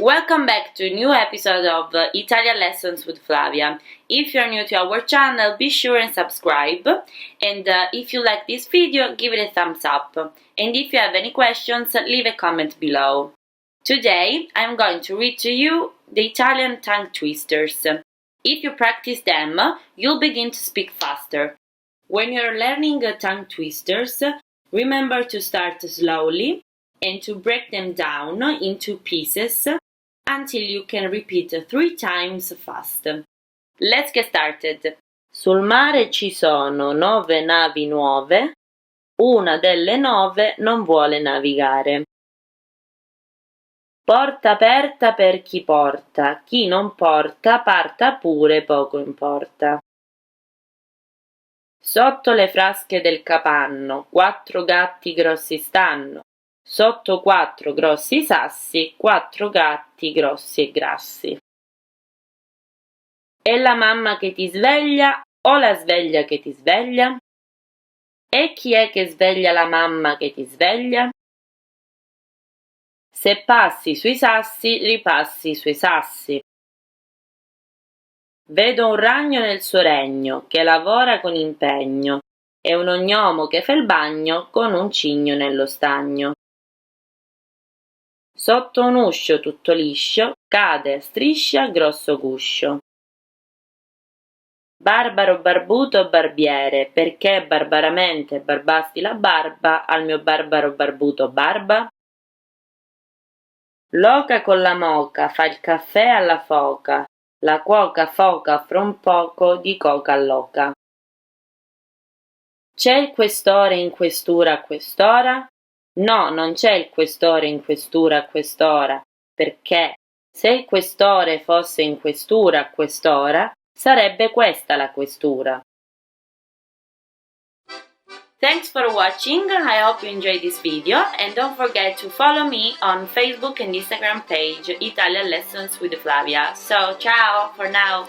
Welcome back to a new episode of Italian Lessons with Flavia. If you're new to our channel, be sure and subscribe. And if you like this video, give it a thumbs up. And if you have any questions, leave a comment below. Today, I'm going to read to you the Italian tongue twisters. If you practice them, you'll begin to speak faster. When you're learning tongue twisters, remember to start slowly and to break them down into pieces until you can repeat 3 times fast. Let's get started. Sul mare ci sono 9 navi nuove, una delle 9 non vuole navigare. Porta aperta per chi non porta parta pure, poco importa. Sotto le frasche del capanno 4 gatti grossi stanno, sotto 4 grossi sassi 4 gatti grossi e grassi. È la mamma che ti sveglia o la sveglia che ti sveglia? E chi è che sveglia la mamma che ti sveglia? Se passi sui sassi, ripassi sui sassi. Vedo un ragno nel suo regno, che lavora con impegno, e un ognomo che fa il bagno con un cigno nello stagno. Sotto un uscio tutto liscio, cade a striscia grosso guscio. Barbaro barbuto barbiere, perché barbaramente barbasti la barba al mio barbaro barbuto barba? L'oca con la moca fa il caffè alla foca, la cuoca foca fra un poco di coca all'oca. C'è il questore in questura a quest'ora? No, non c'è il questore in questura a quest'ora, perché se il questore fosse in questura a quest'ora, sarebbe questa la questura. Thanks for watching, I hope you enjoyed this video and don't forget to follow me on Facebook and Instagram page Italian Lessons with Flavia. So, ciao for now!